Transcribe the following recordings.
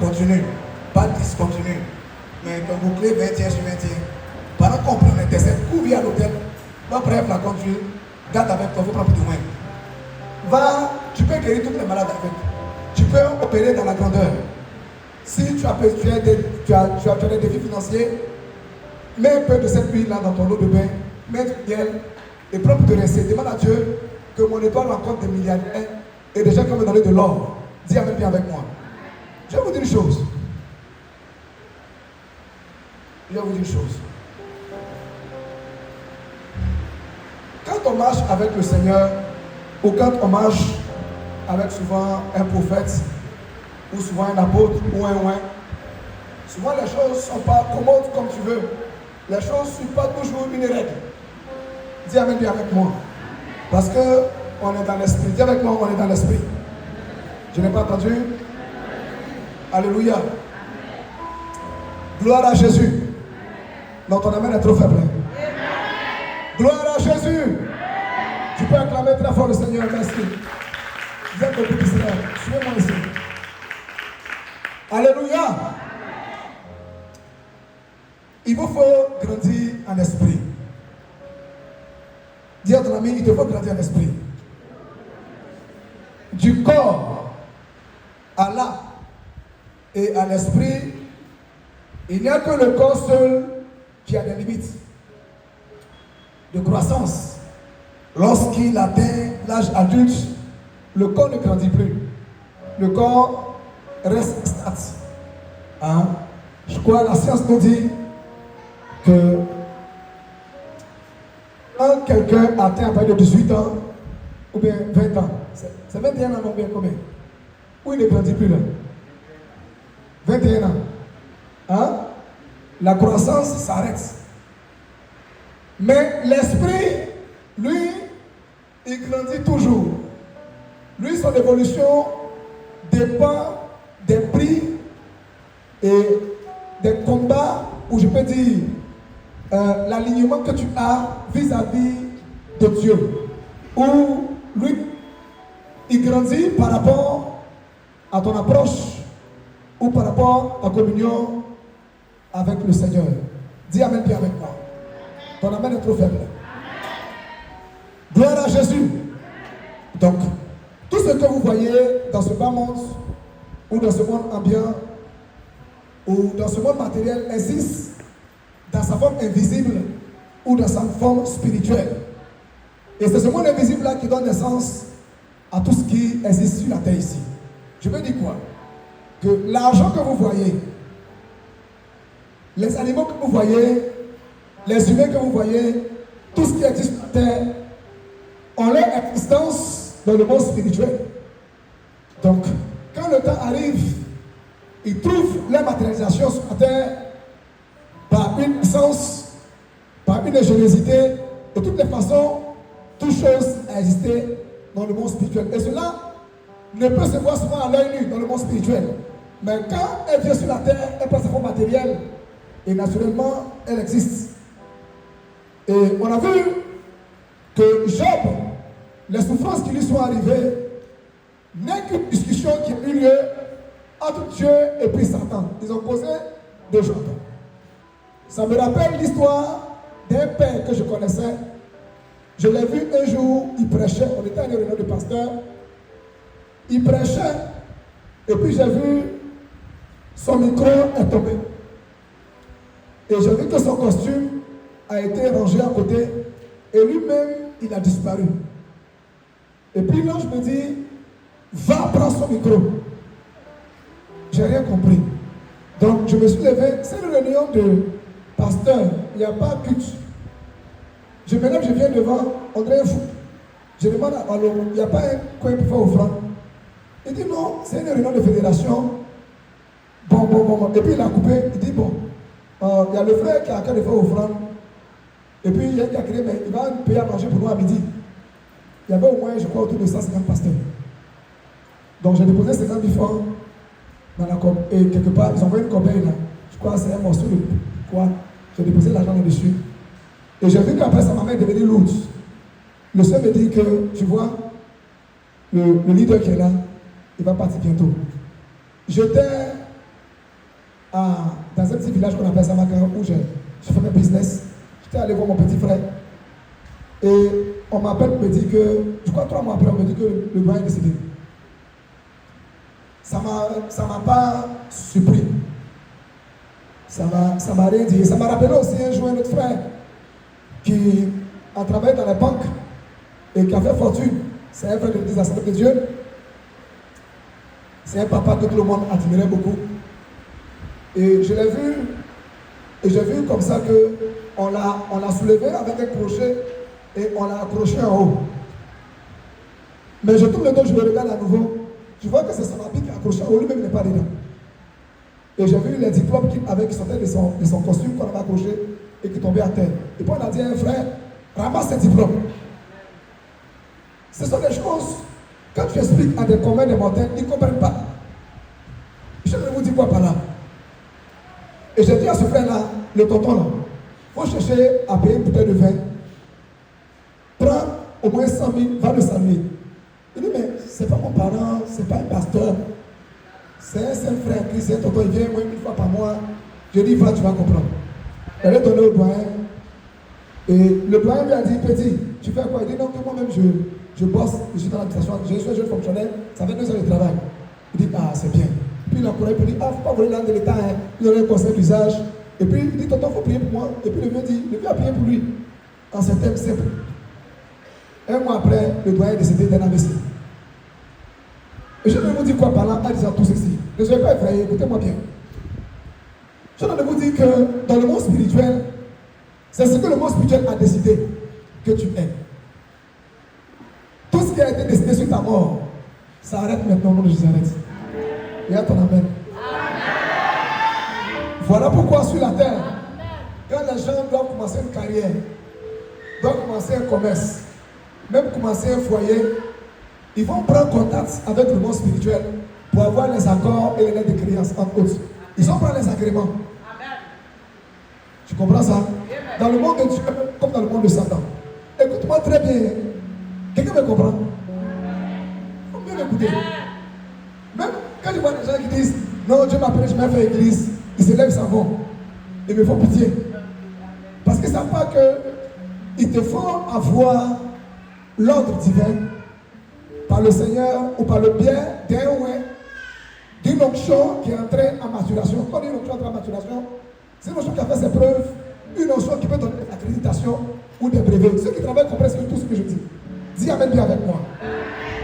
continue, pas discontinue. Mais ton bouclier 21 sur 21. Pendant qu'on prend l'intercède, cours à l'hôtel, va prendre un flacon d'huile, garde avec toi, il faut prendre plus de main. Va, tu peux guérir toutes les malades avec. Tu peux opérer dans la grandeur. Si tu as des défis financiers, mets un peu de cette huile là dans ton eau de bain, mets du miel et prends pour te rincer. Demande à Dieu que mon étoile rencontre des milliardaires et des gens qui vont me donner de l'or. Dis amen bien avec moi. Je vais vous dire une chose. Quand on marche avec le Seigneur, ou quand on marche avec souvent un prophète, ou souvent un apôtre, ou un oin, souvent les choses ne sont pas commodes comme tu veux. Les choses ne suivent pas toujours une règle. Dis amen bien avec moi. Parce qu'on est dans l'esprit. Dis avec moi, on est dans l'esprit. Je n'ai pas entendu. Alléluia. Gloire à Jésus. Non, ton amen est trop faible. Gloire à Jésus. Tu peux acclamer très fort le Seigneur. Merci. Vous êtes beaucoup d'Israël. Suivez-moi ici. Alléluia. Il vous faut grandir en esprit. Dis à ton ami, il te faut grandir en esprit. Du corps à l'âme et à l'esprit, il n'y a que le corps seul qui a des limites de croissance. Lorsqu'il atteint l'âge adulte, le corps ne grandit plus. Le corps reste stable. Hein? Je crois que la science nous dit que quand quelqu'un atteint à partir de 18 ans ou bien 20 ans, c'est 21 ans, non bien combien? Ou il ne grandit plus là? 21 ans. Hein? La croissance s'arrête. Mais l'esprit, lui, il grandit toujours. Lui, son évolution dépend des prix et des combats, ou je peux dire, l'alignement que tu as vis-à-vis de Dieu. Où lui, il grandit par rapport à ton approche ou par rapport à ta communion avec le Seigneur. Dis amen bien avec moi. Ton amen est trop faible. Gloire à Jésus. Donc, tout ce que vous voyez dans ce bas monde, ou dans ce monde ambiant, ou dans ce monde matériel existe dans sa forme invisible ou dans sa forme spirituelle. Et c'est ce monde invisible-là qui donne naissance à tout ce qui existe sur la terre ici. Je veux dire quoi? Que l'argent que vous voyez, les animaux que vous voyez, les humains que vous voyez, tout ce qui existe sur la terre, ont leur existence dans le monde spirituel. Donc, quand le temps arrive, ils trouvent leur matérialisation sur la terre par une puissance, par une ingéniosité. De toutes les façons, toute chose a existé dans le monde spirituel. Et cela ne peut se voir souvent à l'œil nu dans le monde spirituel. Mais quand elle vient sur la terre, elle prend sa forme matérielle. Et naturellement, elle existe. Et on a vu que Job, les souffrances qui lui sont arrivées, n'est qu'une discussion qui a eu lieu entre Dieu et puis Satan. Ils ont causé de Job. Ça me rappelle l'histoire d'un père que je connaissais. Je l'ai vu un jour, il prêchait, on était à une réunion de pasteur. Il prêchait, et puis j'ai vu son micro est tombé. Et j'ai vu que son costume a été rangé à côté, et lui-même, il a disparu. Et puis l'ange me dit, va prendre son micro. J'ai rien compris. Donc je me suis levé, c'est une réunion de pasteur, il n'y a pas culte. Je me lève, je viens devant, on dirait un fou. Je demande à l'homme, il n'y a pas un coin pour faire offrande. Il dit non, c'est une réunion de fédération. Bon. Et puis il a coupé, il dit bon, il y a le frère qui a qu'à faire offrande. Et puis il y a qui a créé, mais il va payer à manger pour nous à midi. Il y avait au moins, je crois, autour de 150 pasteurs. Donc j'ai déposé 50 000 francs dans la com. Et quelque part, ils ont envoyé une corbeille là. Je crois que c'est un morceau de quoi. J'ai déposé l'argent là-dessus. Et j'ai vu qu'après ça, ma main est devenue lourde. Le Seigneur me dit que, tu vois, le leader qui est là, il va partir bientôt. J'étais dans un petit village qu'on appelle Samaka, où je fais mes business. J'étais allé voir mon petit frère. Et on m'appelle pour me dire que, je crois 3 mois après, on me dit que le doyen est décédé. Ça m'a pas surpris. Ça m'a rien dit. Ça m'a rappelé aussi un jour un autre frère qui a travaillé dans la banque et qui a fait fortune. C'est un frère de l'Église Assemblée de Dieu. C'est un papa que tout le monde admirait beaucoup. Et je l'ai vu, et j'ai vu comme ça qu'on l'a soulevé avec un crochet et on l'a accroché en haut. Mais je tourne le dos, je le regarde à nouveau. Je vois que c'est son habit qui est accroché en haut, lui-même n'est pas dedans. Et j'ai vu les diplômes qui sortaient de son costume qu'on avait accroché et qui tombaient à terre. Et puis on a dit à un frère, ramasse ces diplômes. Ce sont des choses, quand tu expliques à des communs des montagnes, ils ne comprennent pas. Je vais vous dire quoi par là. Et j'ai dit à ce frère-là, le tonton là, il faut chercher à payer une bouteille de vin. Prends au moins 100 000, va le saluer. Il dit, mais c'est pas mon parent, c'est pas un pasteur. C'est un seul frère Christ, c'est un tonton, il vient moi une fois par mois. Je dis, va, tu vas comprendre. Elle est donnée au doyen. Et le doyen lui a dit, petit, tu fais quoi? Il dit, non, que moi-même je bosse, je suis dans l'administration, je suis un jeune fonctionnaire, ça fait 2 ans de travail. Il dit, ah, c'est bien. Puis il a couru pour dire, ah, il ne faut pas voler l'âme de l'État, hein. Il aurait un conseil d'usage. Et puis il dit, tonton, il faut prier pour moi. Et puis le vieux dit, le vieux a prié pour lui. En ces termes simples. Un mois après, le doyen est décédé d'un AVC. Et je vais vous dire quoi par là en disant tout ceci. Ne soyez pas effrayés, écoutez-moi bien. Je vais vous dire que dans le monde spirituel, c'est ce que le monde spirituel a décidé que tu es. Tout ce qui a été décidé sur ta mort, ça arrête maintenant, au nom de Jésus arrête. Et à ton amen. Voilà pourquoi sur la terre, quand les gens doivent commencer une carrière, doivent commencer un commerce, même commencer un foyer, ils vont prendre contact avec le monde spirituel pour avoir les accords et les lettres de créance entre autres. Ils vont prendre les agréments. Tu comprends ça? Dans le monde de Dieu, comme dans le monde de Satan. Écoute-moi très bien. Quelqu'un me comprend? Il faut bien m'écouter. Même quand je vois des gens qui disent, non, Dieu m'appelle, je m'ai fait église, ils se lèvent, ils s'en vont. Ils me font pitié. Parce qu'ils ne savent pas qu'ils te font avoir l'ordre divin par le Seigneur ou par le biais d'une onction qui est entrée en maturation. Quand une onction entre en maturation, c'est une onction qui a fait ses preuves, une onction qui peut donner l'accréditation ou des brevets. Ceux qui travaillent comprennent tout ce que je dis. Dis Amen bien avec moi.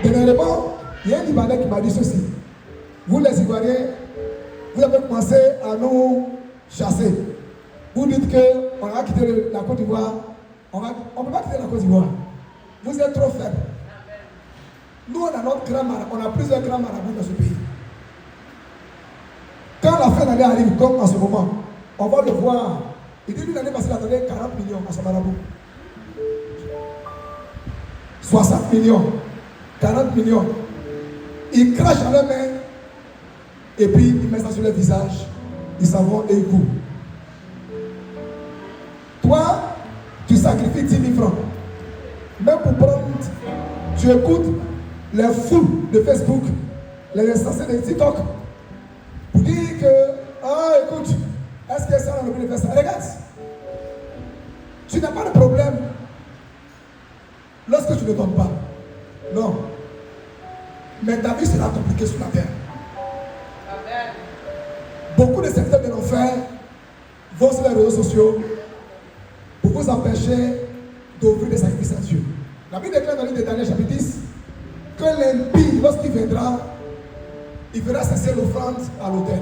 Dernièrement, il y a un Libanais qui m'a dit ceci. Vous les Ivoiriens, vous avez commencé à nous chasser. Vous dites qu'on va quitter la Côte d'Ivoire. On ne peut pas quitter la Côte d'Ivoire. Vous êtes trop faibles. Nous, on a notre grand marabout, on a plusieurs grands marabouts dans ce pays. Quand la fin d'année arrive, comme en ce moment, on va le voir. Il dit, l'année passée, il a donné 40 millions à son marabout. 60 millions, 40 millions. Ils crachent à leurs mains et puis ils mettent ça sur leur visage. Ils s'en vont et ils courent. Toi, tu sacrifies 10 000 francs. Même pour prendre, tu écoutes les fous de Facebook, les insensés de TikTok, pour dire que, ah, écoute, est-ce que ça, on a envie de faire ça? Regarde, tu n'as pas de problème lorsque tu ne donnes pas. Non. Mais ta vie sera compliquée sur la terre. Amen. Beaucoup de secteurs de l'enfer vont sur les réseaux sociaux pour vous empêcher d'offrir des sacrifices à Dieu. La Bible déclare dans le livre de Daniel chapitre 10 que l'impie, lorsqu'il viendra, il fera cesser l'offrande à l'autel.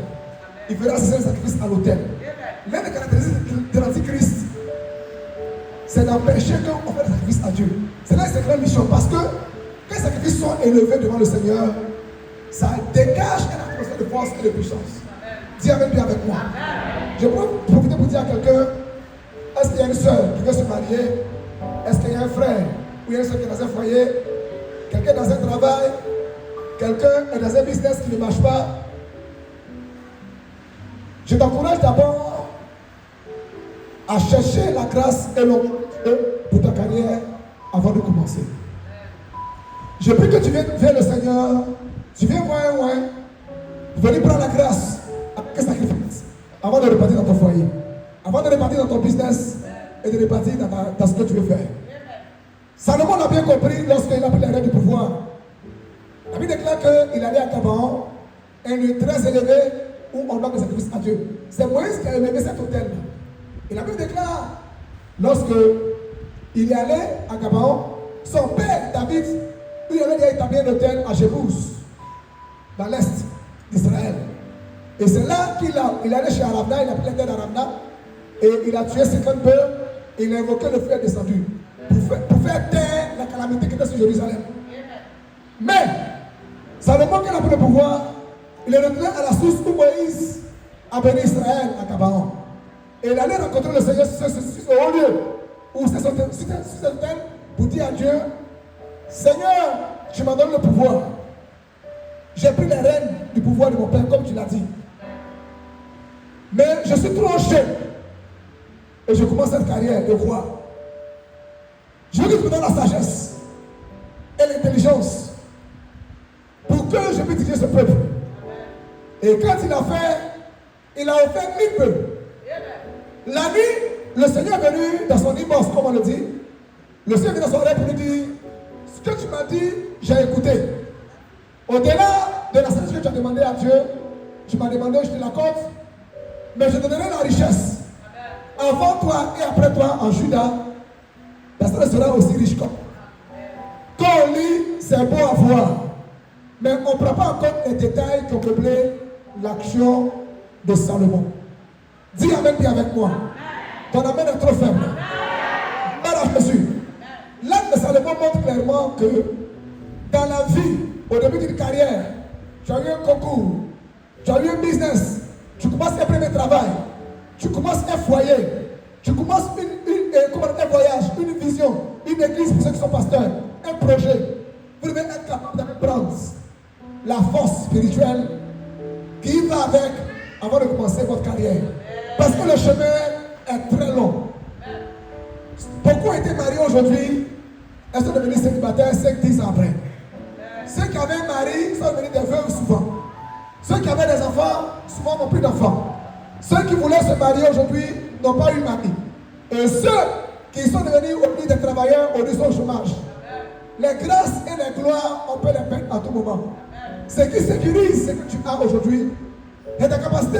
Il fera cesser le sacrifice à l'autel. L'une des caractéristiques de l'Antichrist, c'est d'empêcher qu'on fasse des sacrifices à Dieu. C'est là une grande mission parce que quand les sacrifices sont élevés devant le Seigneur, ça dégage une atmosphère de force et de puissance. Dis Amen bien avec moi. Je peux profiter pour dire à quelqu'un, est-ce qu'il y a une soeur qui veut se marier? Est-ce qu'il y a un frère ou il y a une soeur qui est dans un foyer? Quelqu'un dans un travail? Quelqu'un est dans un business qui ne marche pas? Je t'encourage d'abord à chercher la grâce et l'onction pour ta carrière avant de commencer. Je prie que tu viennes vers le Seigneur, tu viens voir venir prendre la grâce avec un sacrifice. avant de repartir dans ton foyer, avant de repartir dans ton business et de repartir dans ce que tu veux faire. Salomon l'a bien compris lorsqu'il a pris les rênes du pouvoir. La Bible déclare qu'il allait à Gabaon, un lieu très élevé où on doit des sacrifices à Dieu. C'est Moïse qui a élevé cet hôtel. Et la Bible déclare, lorsque il est allé à Gabaon, son père David, lui avait établi un hôtel à Jébous, dans l'est d'Israël. Et c'est là qu'il est allé chez Aravna, il a pris la terre d'Aravna, et il a tué 50 bœufs, et il a invoqué le feu descendu pour faire taire la calamité qui était sur Jérusalem. Mais, Salomon, qui a pris le pouvoir, il est retourné à la source où Moïse a béni Israël à Gabaon. Et il allait rencontrer le Seigneur sur ce haut lieu, où c'est son thème, pour dire à Dieu, Seigneur, tu m'as donné le pouvoir. J'ai pris les rênes du pouvoir de mon père, comme tu l'as dit. Mais je suis trop jeune. Et je commence cette carrière de roi. Je veux que tu me donnes la sagesse et l'intelligence pour que je puisse diriger ce peuple. Et quand il a offert 1000 bœufs. La nuit, le Seigneur est venu dans son immense, comme on le dit. Le Seigneur est venu dans son oreille pour lui dire, ce que tu m'as dit, j'ai écouté. Au-delà de la sagesse que tu as demandé à Dieu, tu m'as demandé, je te l'accorde, mais je te donnerai la richesse. Avant toi et après toi, en Juda, personne sera aussi riche comme. Quand on lit, c'est beau à voir, mais on ne prend pas en compte les détails qui ont peuplé l'action de Salomon. Dis Amen bien avec moi. Ton amen est trop faible. Voilà Jésus. L'âme de Salomon montre clairement que dans la vie, au début d'une carrière, tu as eu un concours, tu as eu un business, tu commences un premier travail, tu commences un foyer, tu commences un voyage, une vision, une église pour ceux qui sont pasteurs, un projet. Vous devez être capable d'apprendre la force spirituelle qui va avec avant de commencer votre carrière. Parce que le chemin est très long. Beaucoup ont été mariés aujourd'hui, elles sont devenues célibataires 5-10 ans après. Ceux qui avaient un mari sont devenus des veuves souvent. Ceux qui avaient des enfants, souvent n'ont plus d'enfants. Ceux qui voulaient se marier aujourd'hui n'ont pas eu mari. Et ceux qui sont devenus obligés des travailleurs aujourd'hui sont au chômage. Les grâces et les gloires, on peut les perdre à tout moment. Ce qui sécurise ce que tu as aujourd'hui est ta capacité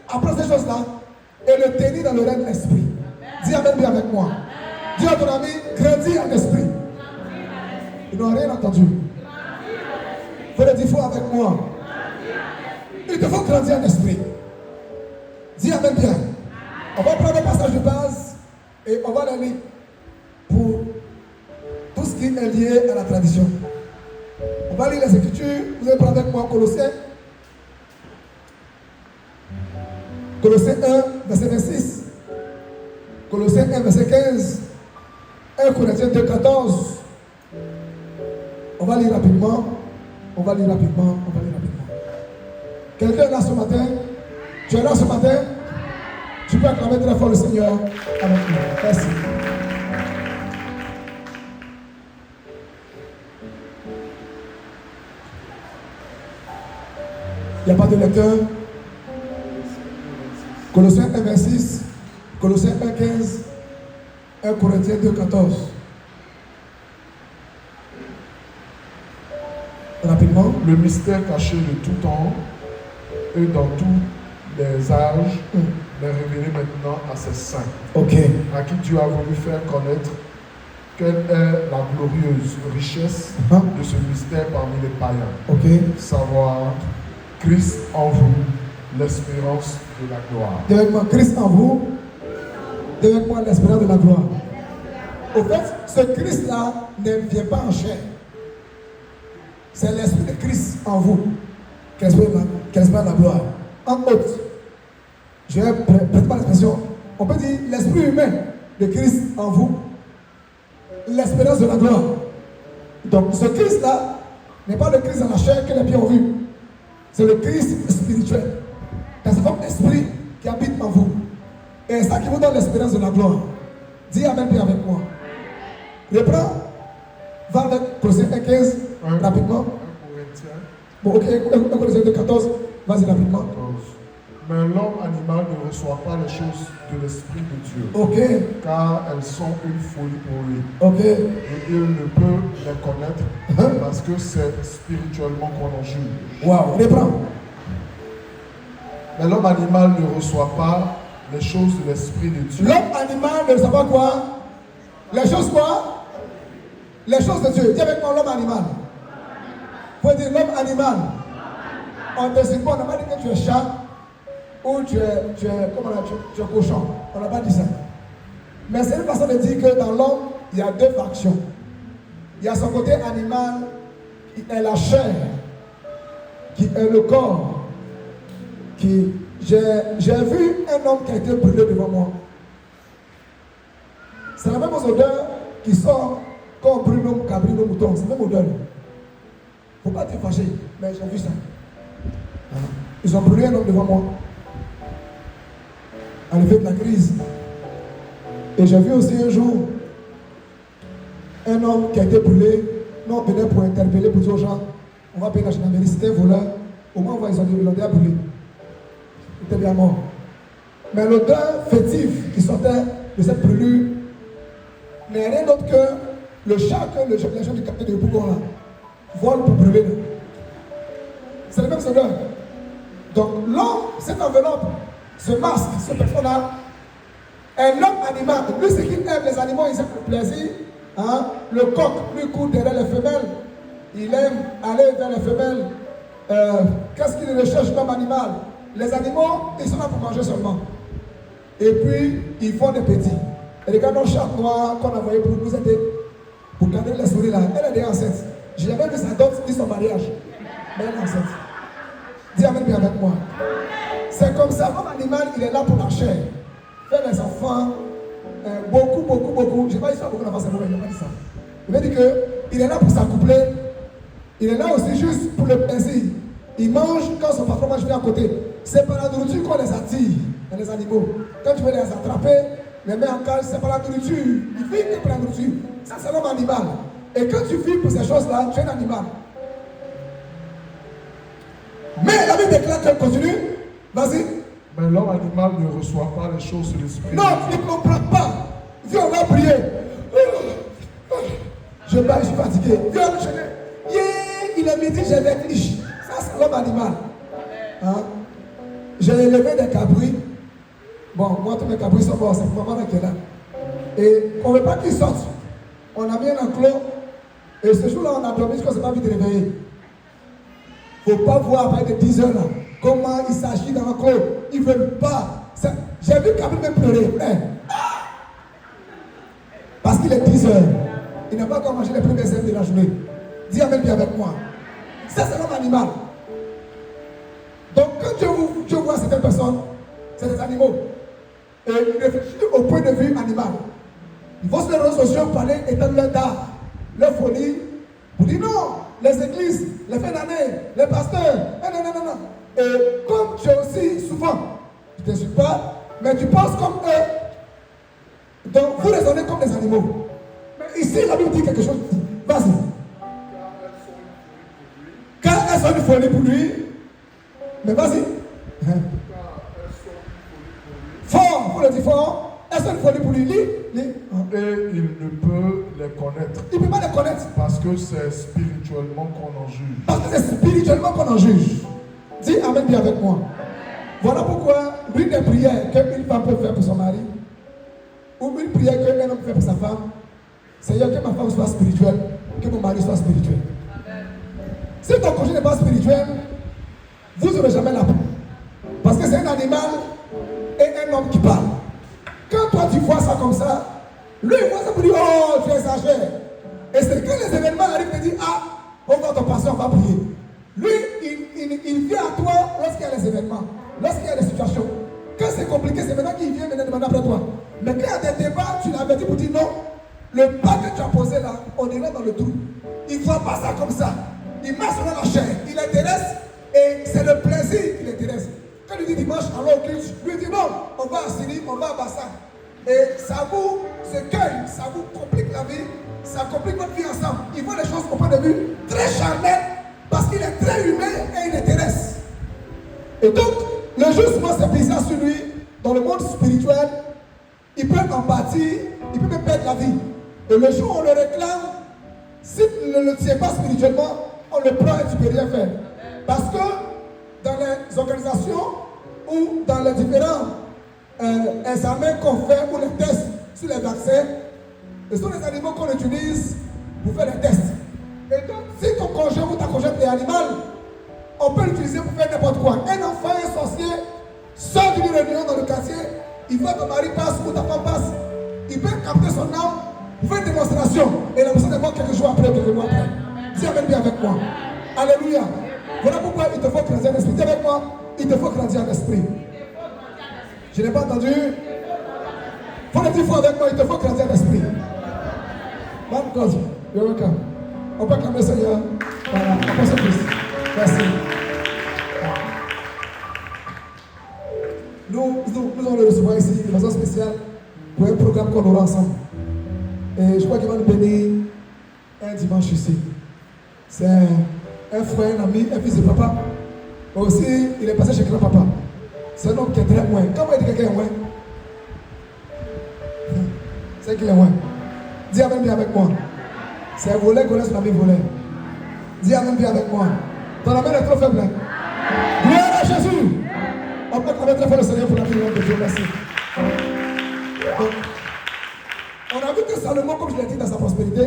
à prendre ces choses-là et le tenir dans le règne de l'esprit. Dis Amen bien avec moi. Dis à ton ami, grandis en esprit. Ils n'ont rien entendu. Il faut le dire fort avec moi. Il te faut grandir en esprit. Dis Amen bien. On va prendre un passage de base et on va le lire pour tout ce qui est lié à la tradition. On va lire les Écritures. Vous allez prendre avec moi Colossiens. Colossiens 1, verset 26. Colossiens 1, verset 15. 1 Corinthiens 2, 14. On va lire rapidement. On va lire rapidement. On va lire rapidement. Quelqu'un est là ce matin? Tu es là ce matin? Tu peux acclamer très fort le Seigneur avec nous. Merci. Il n'y a pas de lecteur. Colossiens 1, 26. Colossiens 1, 15. 1 Corinthiens 2, 14. Rapidement. Le mystère caché de tout temps et dans tous les âges est révélé maintenant à ses saints. Ok. À qui Dieu a voulu faire connaître quelle est la glorieuse richesse de ce mystère parmi les païens. Ok. Savoir Christ en vous, l'espérance de la gloire. Avec moi, Christ en vous, avec moi, l'espérance de la gloire. Au fait, ce Christ-là ne vient pas en chair. C'est l'esprit de Christ en vous qui espère la gloire. En haute, je vais prêter pas l'expression. On peut dire l'esprit humain de Christ en vous, l'espérance de la gloire. Donc, ce Christ-là n'est pas le Christ dans la chair que les pieds ont vu. C'est le Christ spirituel. C'est ce forme d'esprit qui habite en vous. Et c'est ça qui vous donne l'espérance de la gloire. Dis Amen bien avec moi. Reprends. Va avec Colossiens 1,15 rapidement. Bon, ok, Colossiens 2,14. Vas-y rapidement. Mais l'homme animal ne reçoit pas les choses de l'Esprit de Dieu. Ok. Car elles sont une folie pour lui. Ok. Et il ne peut les connaître parce que c'est spirituellement qu'on en juge. Waouh, reprends. Mais l'homme animal ne reçoit pas les choses de l'Esprit de Dieu. L'homme animal ne reçoit pas quoi? Les choses quoi? Les choses de Dieu. Dis avec moi l'homme animal. Vous pouvez dire l'homme animal. On ne dit pas, on n'a pas dit que tu es chat ou tu es cochon. On n'a pas dit ça. Mais c'est une façon de dire que dans l'homme, il y a deux factions. Il y a son côté animal, qui est la chair, qui est le corps. J'ai vu un homme qui a été brûlé devant moi. C'est la même odeur qui sort quand on brûle nos cabris, nos moutons. C'est la même odeur. Il ne faut pas te fâcher, mais j'ai vu ça. Ils ont brûlé un homme devant moi. Arrivé de la crise. Et j'ai vu aussi un jour un homme qui a été brûlé. Nous on venait pour interpeller, pour dire aux gens, on va payer la gendarmerie, c'était un voleur. Au moins, ils l'ont déjà brûlé. Il était bien mort. Mais l'odeur fétive qui sortait de cette brûlure n'est rien d'autre que le chat que les gens du quartier de Bougon là volent pour brûler. C'est la même odeur. Donc l'homme, cette enveloppe, ce masque, ce personnage, est l'homme animal. Lui, ce qu'il aime, les animaux, ils aiment le plaisir. Hein? Le coq, lui, court derrière les femelles. Il aime aller vers les femelles. Qu'est-ce qu'il recherche l'homme animal? Les animaux, ils sont là pour manger seulement. Et puis, ils font des petits. Et regarde nos chats noirs qu'on a envoyé pour nous aider. Pour garder les souris là. Elle est déjà enceinte. J'ai jamais vu sa dot ni son mariage. Mais elle est enceinte. Dis amen bien avec moi. C'est comme ça, l'homme animal, il est là pour la chair. Faire les enfants, beaucoup. Je n'ai pas dit ça beaucoup d'enfants, c'est mauvais, je n'ai pas dit ça. Il veut dire qu'il est là pour s'accoupler. Il est là aussi juste pour le plaisir. Il mange quand son patron mange bien à côté. C'est par la nourriture qu'on les attire, les animaux. Quand tu veux les attraper, les mets en cage, c'est par la nourriture. Ils vivent que pour la nourriture. Ça, c'est l'homme animal. Et quand tu vis pour ces choses-là, tu es un animal. Mais la Bible déclare qu'elle continue. Vas-y. Mais l'homme animal ne reçoit pas les choses de l'esprit. Non, il ne comprend pas. Viens, on va prier. Je parle, je suis fatigué. Viens, il est midi, j'ai vertige. Ça, c'est l'homme animal. Hein? J'ai élevé des cabris. Bon, moi, tous mes cabris sont morts. C'est pour maman qui est là. Et on ne veut pas qu'ils sortent. On a mis un enclos. Et ce jour-là, on a dormi jusqu'à ce qu'on s'est pas vite réveillé. Il ne faut pas voir après de 10 heures là. Comment il s'agit dans l'enclos. Ils ne veulent pas. J'ai vu Cabri même pleurer. Parce qu'il est 10 heures. Il n'a pas encore mangé les premières heures de la journée. Dis amen bien avec moi. Ça, c'est l'homme animal. Donc, quand Dieu voit certaines personnes, c'est des animaux. Et il réfléchit au point de vue animal. Ils vont sur les réseaux sociaux parler étant leur d'art, leur folie. Vous dites non, les églises, les fins d'année, les pasteurs. Non. Et comme tu es aussi souvent, je ne t'insulte pas, mais tu penses comme eux. Donc, vous raisonnez comme des animaux. Mais ici, la Bible dit quelque chose. Vas-y. Car elles sont une folie pour lui. Mais vas-y. Fort, vous le dites fort. Elles sont une folie pour lui. Et il ne peut les connaître. Il ne peut pas les connaître. Parce que c'est spirituellement qu'on en juge. Parce que c'est spirituellement qu'on en juge. Dis amen bien avec moi. Voilà pourquoi l'une des prières qu'une femme peut faire pour son mari, ou une prière qu'un homme peut faire pour sa femme, Seigneur, que ma femme soit spirituelle, que mon mari soit spirituel. Si ton conjoint n'est pas spirituel, vous n'aurez jamais la paix. Parce que c'est un animal et un homme qui parle. Quand toi tu vois ça comme ça, lui il voit ça pour dire oh tu exagères. Et c'est quand les événements arrivent, il dit ah, on va ton pasteur, on va prier. Lui, il vient à toi lorsqu'il y a les événements, lorsqu'il y a des situations. Quand c'est compliqué, c'est maintenant qu'il vient demander après toi. Mais quand il y a des débats, tu l'avais dit pour dire non, le pas que tu as posé là, on est là dans le trou. Il ne voit pas ça comme ça. Il marche dans la chair, il intéresse et c'est le plaisir qui l'intéresse. Quand il dit dimanche, allons au culte, lui il dit non, on va à Syrie, on va à Bassa. Et ça vous se cueille, ça vous complique la vie, ça complique votre vie ensemble. Il voit les choses au point de vue très charnel parce qu'il est très humain et il intéresse. Et donc, Le jour souvent c'est bizarre sur lui, dans le monde spirituel, il peut en pâtir, il peut même perdre la vie. Et le jour où on le réclame, s'il ne le tient pas spirituellement, on le prend et tu ne peux rien faire. Parce que dans les organisations ou dans les différents examens qu'on fait ou les tests sur les vaccins, ce sont les animaux qu'on utilise pour faire les tests. Et donc, si ton conjoint ou ta conjointe est animal, on peut l'utiliser pour faire n'importe quoi. Un enfant, un sorcier, sort d'une réunion dans le quartier, il voit que ton mari passe ou ta femme passe, il peut capter son âme pour faire une démonstration. Et la personne est morte quelques jours après, quelques mois après. Dis amen bien avec moi. Alléluia. Voilà pourquoi il te faut grandir en esprit. Dis avec moi, il te faut grandir en esprit. Je n'ai pas entendu. Faut le dire fort avec moi, il te faut grandir en esprit. Man God, you're welcome. On peut acclamer le Seigneur. Voilà, Apostle Christ. Merci. Nous allons le recevoir ici de façon spéciale pour un programme qu'on aura ensemble. Et je crois qu'il va nous bénir un dimanche ici. C'est un frère, un ami, un fils de papa. Aussi, il est passé chez grand-papa. C'est un homme qui est très loin. Quand on dit quelqu'un est loin, c'est qu'il est loin. Dis amen bien avec moi. C'est un volet qu'on laisse son ami voler. Dis amen bien avec moi. Ton amen est trop faible. Gloire à Jésus. On peut acclamer très fort le Seigneur pour la vie de Dieu. Merci. Donc, on a vu que Salomon, comme je l'ai dit dans sa prospérité,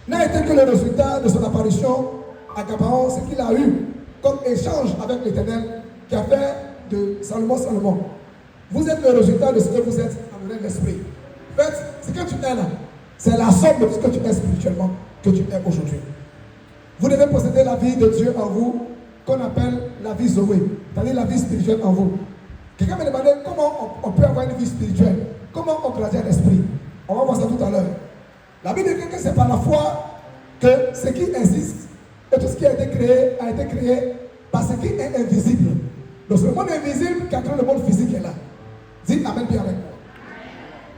n'a été que le résultat de son apparition à Gabaon, ce qu'il a eu comme échange avec l'Éternel qui a fait de Salomon. Vous êtes le résultat de ce que vous êtes en de l'esprit. En fait, ce que tu es là, c'est la somme de ce que tu es spirituellement, que tu es aujourd'hui. Vous devez posséder la vie de Dieu en vous, qu'on appelle la vie Zoé, c'est-à-dire la vie spirituelle en vous. Quelqu'un me demandait comment on peut avoir une vie spirituelle, comment on grandit en esprit. On va voir ça tout à l'heure. La Bible dit que c'est par la foi que ce qui existe et tout ce qui a été créé par ce qui est invisible. Donc c'est le monde invisible qui a créé le monde physique est là. Dis amen bien avec moi.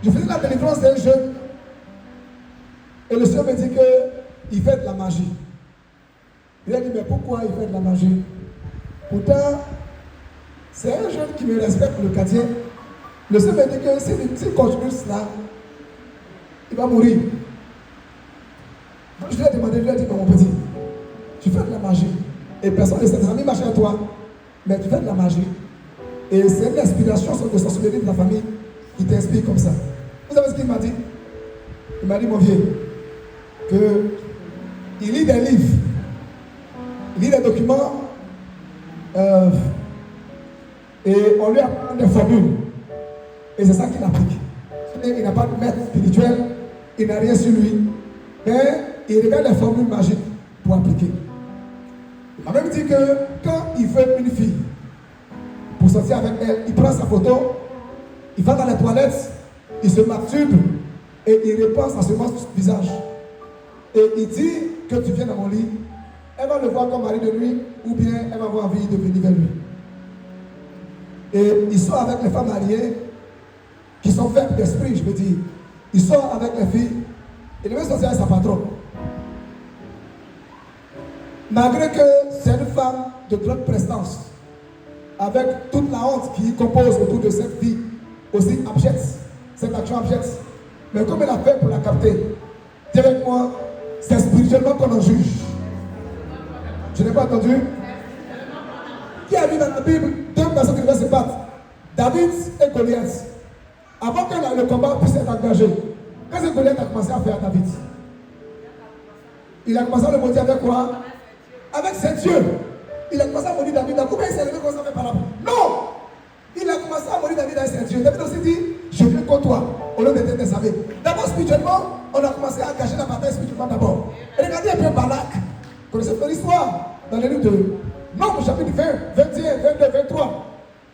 Je faisais la délivrance d'un jeune et le Seigneur me dit qu'il fait de la magie. Il a dit mais pourquoi il fait de la magie? Pourtant, c'est un jeune qui me respecte le quartier. Le Seigneur me dit que s'il continue cela, il va mourir. Donc je lui ai demandé, mais mon petit, tu fais de la magie. Et personne de ses amis marche à toi, mais tu fais de la magie. Et c'est une inspiration de sorcellerie de la famille qui t'inspire comme ça. Vous savez ce qu'il m'a dit? Il m'a dit, mon vieux, qu'il lit des livres, il lit des documents, et on lui apprend des formules. Et c'est ça qu'il applique. Il n'a pas de maître spirituel, il n'a rien sur lui, mais il regarde les formules magiques pour appliquer. Il m'a même dit que quand il veut une fille, pour sortir avec elle, il prend sa photo, il va dans les toilettes, il se masturbe et il repense à ce visage. Et il dit que tu viens dans mon lit, elle va le voir comme mari de nuit ou bien elle va avoir envie de venir vers lui. Et il sort avec les femmes mariées qui sont faibles d'esprit, je veux dire. Il sort avec les filles et il veut sortir avec sa patronne. Malgré que c'est une femme de grande prestance, avec toute la honte qui compose autour de cette vie, aussi abjecte, cette action abjecte. Mais comme elle a fait pour la capter, dis avec moi, c'est spirituellement qu'on en juge. Je n'ai pas entendu. Qui a vu dans la Bible deux personnes qui devaient se battre, David et Goliath. Avant que le combat puisse être engagé, qu'est-ce que Goliath a commencé à faire à David? Il a commencé à le maudire avec quoi? Avec ses dieux. Il a commencé à maudire David. Pourquoi il s'est levé comme ça fait par là? Non! Il a commencé à maudire David avec ses dieux. David aussi dit, je viens contre toi, au lieu de te désarmer. D'abord, spirituellement, on a commencé à engager la bataille spirituellement d'abord. Et regardez un peu Balak. Vous connaissez l'histoire dans les livres de Nombre, chapitre 20, 21, 22, 23.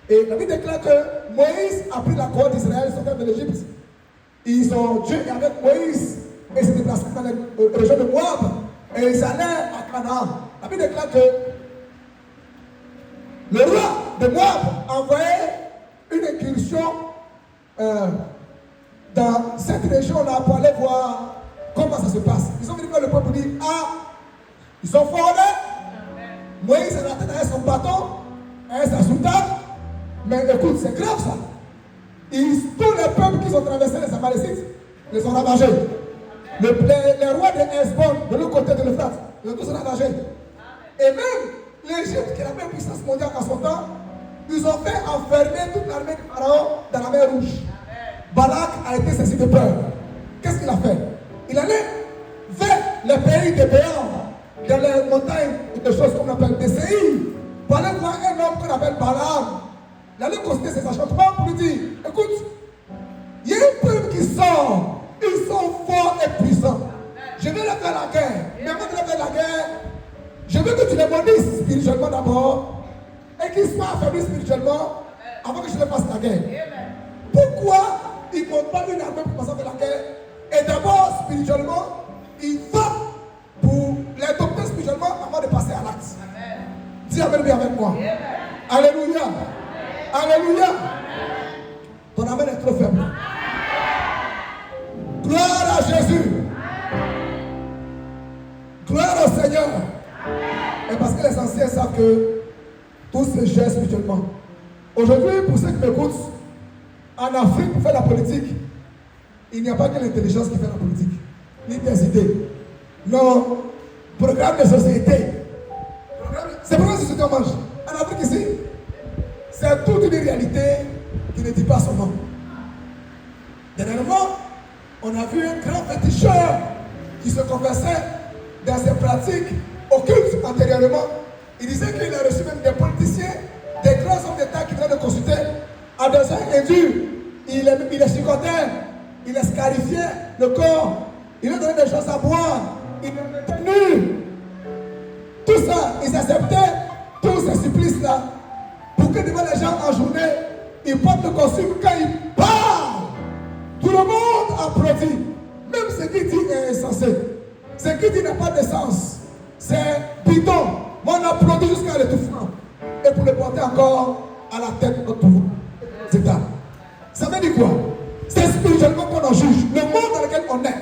Et la Bible déclare que Moïse a pris la couronne d'Israël, sortant de l'Égypte. Dieu est avec Moïse et s'est déplacé dans les régions de Moab. Et ils allaient à Canaan. La Bible déclare que le roi de Moab a envoyé une incursion dans cette région-là pour aller voir comment ça se passe. Ils sont venus voir le peuple dire, ah, ils sont forts. Moïse est rentré derrière son bâton Mais écoute, c'est grave ça. Tous les peuples qui ont traversé les Amalécites les ont ravagés. Les rois de Hesbon, de l'autre côté de l'Euphrate, ils ont tous ravagés. Et même l'Égypte, qui est la même puissance mondiale à son temps, ils ont fait enfermer toute l'armée du pharaon dans la mer Rouge. Balak a été saisi de peur. Qu'est-ce qu'il a fait? Il allait vers les pays des Béors, dans les montagnes, des choses qu'on appelle des Séir, pour aller voir un homme qu'on appelle Balaam. Il allait consulter ses achantements pour lui dire, écoute, il y a un peuple qui sort, ils sont forts et puissants. Je vais leur faire la guerre. Mais avant de leur faire la guerre, je veux que tu les maudisses spirituellement d'abord et qu'ils soient affaiblis spirituellement avant que je leur fasse la guerre. Pourquoi ils ne montent pas une armée pour passer à faire la guerre? Et d'abord, spirituellement, il va pour les adopter spirituellement avant de passer à l'acte. Dis amen bien avec moi. Alléluia. Alléluia. Ton amen est trop faible. Gloire à Jésus. Gloire au Seigneur. Et parce que les anciens savent que tout se gère spirituellement. Aujourd'hui, pour ceux qui m'écoutent, en Afrique, pour faire la politique, il n'y a pas que l'intelligence qui fait la politique, ni des idées. Non, programme de société. C'est pour ça que on mange. En Afrique ici, c'est toute une réalité qui ne dit pas son nom. Dernièrement, on a vu un grand féticheur qui se confessait dans ses pratiques occultes antérieurement. Il disait qu'il a reçu même des politiciens, des grands hommes d'État qui venaient le consulter à des heures indues. Il les chicotait, il les scarifiait le corps, il leur donnait des choses à boire, il les mettait nus. Tout ça, ils acceptaient tous ces supplices-là pour que devant les gens en journée, ils portent le costume quand ils parlent. Tout le monde applaudit. Même ce qui dit est insensé. Ce qui dit n'a pas de sens. C'est bidon. Mais on applaudit jusqu'à l'étouffement. Et pour le porter encore à la tête de notre État. Ça veut dire quoi? C'est spirituellement qu'on en juge. Le monde dans lequel on est,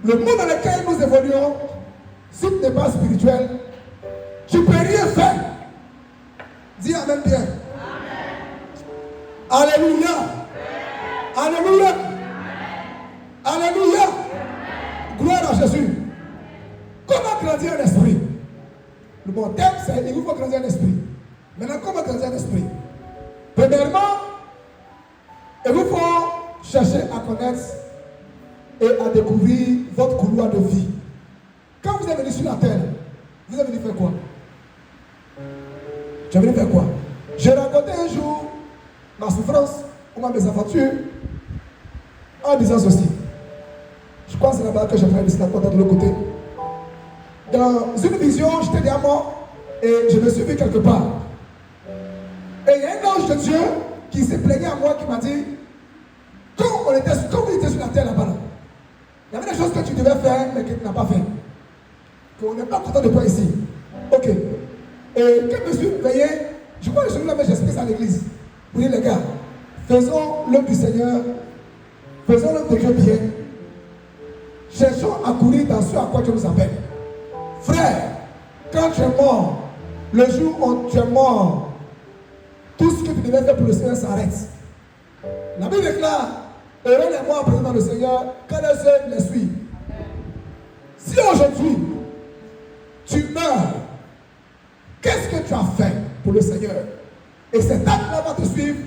le monde dans lequel nous évoluons, si tu n'es pas spirituel, tu ne peux rien faire. Dis amen bien. Amen. Alléluia. Amen. Alléluia. Amen. Alléluia. Amen. Gloire à Jésus. Comment grandir un esprit? Le bon thème, c'est il vous faut grandir un esprit. Maintenant, comment grandir un esprit? Premièrement, il vous faut chercher à connaître et à découvrir votre couloir de vie. Quand vous êtes venu sur la terre, vous êtes venu faire quoi? Tu es venu faire quoi? J'ai raconté un jour ma souffrance ou ma mésaventures en disant ceci. Je crois que c'est là-bas que j'ai fait le raconter de l'autre côté. Dans une vision, j'étais derrière moi et je me suis vu quelque part. Et il y a un ange de Dieu qui s'est plaigné à moi, qui m'a dit, quand vous étiez sur la terre là-bas, il y avait des choses que tu devais faire, mais que tu n'as pas fait. Qu'on n'est pas content de toi ici. Ok. Et quand je me suis veillé, je crois que je suis là, mais j'explique ça à l'église. Vous dites, les gars, faisons l'œuvre du Seigneur, faisons l'œuvre de Dieu bien. Cherchons à courir dans ce à quoi Dieu nous appelle. Frère, quand tu es mort, le jour où tu es mort, tout ce que tu devais faire pour le Seigneur s'arrête. La Bible déclare, heureux les morts présents dans le Seigneur, quand les œuvres les suivent. Si aujourd'hui, tu meurs, qu'est-ce que tu as fait pour le Seigneur? Et cet acte-là va te suivre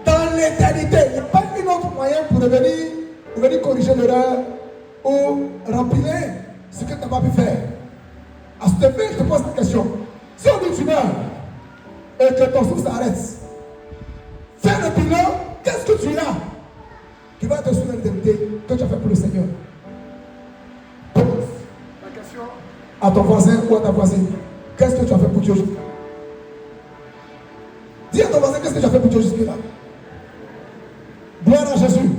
dans l'éternité. Il n'y a pas un autre moyen pour venir corriger l'erreur ou remplir ce que tu n'as pas pu faire. À ce fait, je te pose la question. Si on dit tu meurs et que ton souffle s'arrête, fais le bilan, qu'est-ce que tu as qui va te souvenir l'éternité que tu as fait pour le Seigneur? Pose la question à ton voisin ou à ta voisine. Qu'est-ce que tu as fait pour Dieu jusque-là? Dis à ton voisin, qu'est-ce que tu as fait pour Dieu jusque-là? Gloire à Jésus.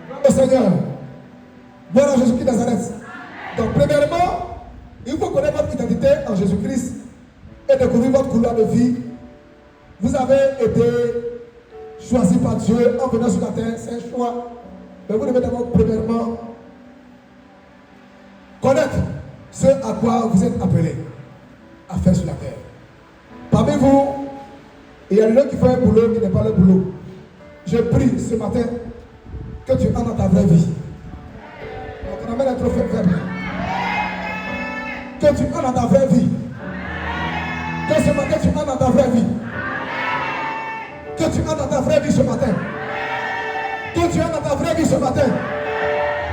Gloire au Seigneur. Gloire à Jésus qui Nazareth. Donc, premièrement, il faut connaître votre identité en Jésus-Christ et découvrir votre couloir de vie. Vous avez été choisi par Dieu en venant sur la terre, c'est un choix. Mais vous devez d'abord, premièrement, connaître ce à quoi vous êtes appelés à faire sur la terre. Parmi vous, Et il y a des gens qui font un boulot qui n'est pas leur boulot. Je prie ce matin que tu entres dans ta vraie vie. On amène un trop faible. Que tu entres dans ta vraie vie. Que ce matin tu entres dans ta vraie vie. Que tu entres dans ta vraie vie ce matin. Que tu entres dans ta vraie vie ce matin.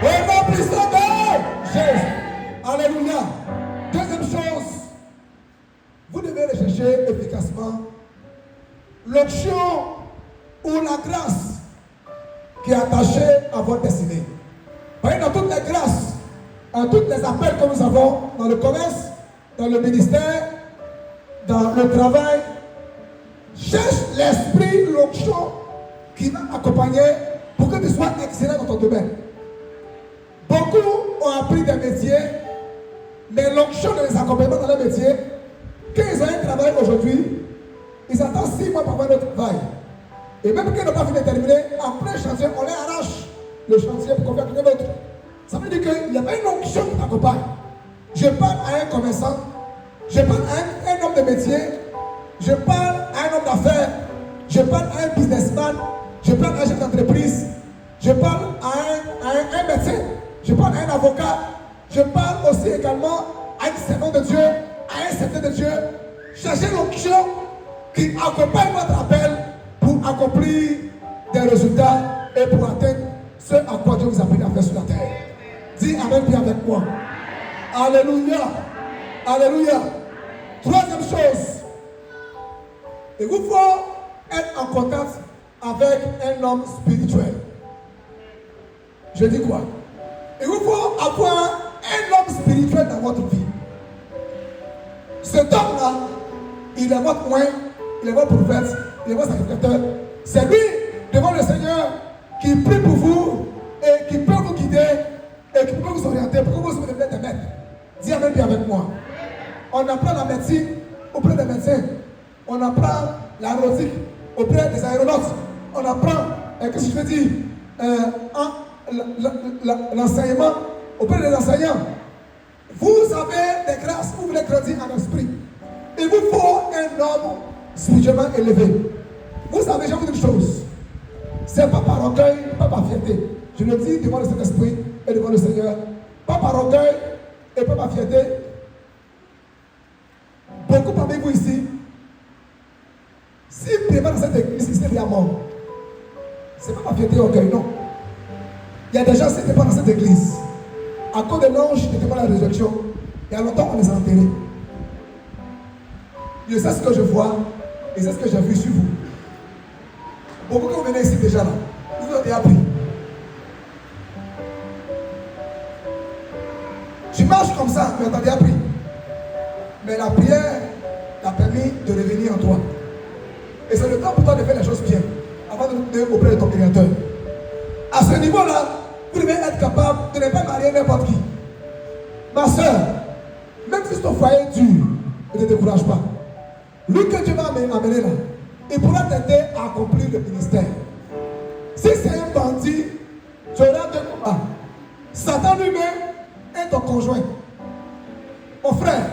Au nom puissant de Jésus. Alléluia. Deuxième chose, vous devez rechercher efficacement l'onction ou la grâce qui est attachée à votre destinée. Voyez, dans toutes les grâces, dans tous les appels que nous avons dans le commerce, dans le ministère, dans le travail, cherche l'esprit, l'onction qui va accompagner pour que tu sois excellent dans ton domaine. Beaucoup ont appris des métiers, mais l'onction ne les accompagne pas dans leur métier. Quand ils ont un travail aujourd'hui, ils attendent 6 mois pour avoir le travail. Et même quand ils n'ont pas fini de terminer, en plein chantier, on les arrache le chantier pour qu'on fasse quelqu'un d'autre. Ça veut dire qu'il n'y a pas une onction qui t'accompagne. Je parle à un commerçant, je parle à un homme de métier, je parle à un homme d'affaires, je parle à un businessman, je parle à un chef d'entreprise, je parle à un médecin, je parle à un avocat, je parle aussi également à un servant de Dieu, à un serviteur de Dieu. Cherchez l'onction qui accompagne votre appel pour accomplir des résultats et pour atteindre ce à quoi Dieu vous a appelé à faire sur la terre. Dis Amen bien avec moi. Alléluia. Alléluia. Troisième chose, il vous faut être en contact avec un homme spirituel. Je dis quoi? Il vous faut avoir un homme spirituel dans votre vie. Cet homme-là, il est votre moyen, il est votre prophète, il est votre sacrificateur. C'est lui, devant le Seigneur, qui prie pour vous et qui peut vous guider et qui peut vous orienter pour que vous deveniez des maîtres. Dis Amen bien avec moi. On apprend la médecine auprès des médecins. On apprend l'aéronautique auprès des aéronautes. On apprend, qu'est-ce que je veux dire, l'enseignement auprès des enseignants. Vous avez des grâces, vous voulez grandir en esprit. Il vous faut un homme spirituellement élevé. Vous savez, je vous dis une chose. C'est pas par orgueil, pas par fierté. Je le dis devant le Saint-Esprit et devant le Seigneur. Pas par orgueil et pas par fierté. Beaucoup parmi vous ici, si vous n'êtes pas dans cette église, c'est déjà mort. C'est pas par fierté et orgueil, non. Il y a des gens qui n'étaient pas dans cette église. À cause de l'ange qui n'était pas dans la résurrection, il y a longtemps qu'on les a enterrés. Je sais ce que je vois et c'est ce que j'ai vu sur vous. Beaucoup que vous venez ici déjà là, vous avez appris. Tu marches comme ça, mais tu as déjà appris. Mais la prière t'a permis de revenir en toi. Et c'est le temps pour toi de faire les choses bien, avant de te auprès de ton Créateur. À ce niveau-là, vous devez être capable de ne pas marier n'importe qui. Ma soeur, même si ton foyer est dur, ne te décourage pas. Lui que Dieu va amener là, il pourra t'aider à accomplir le ministère. Si c'est un bandit, tu auras deux combats. Satan lui-même est ton conjoint. Mon frère,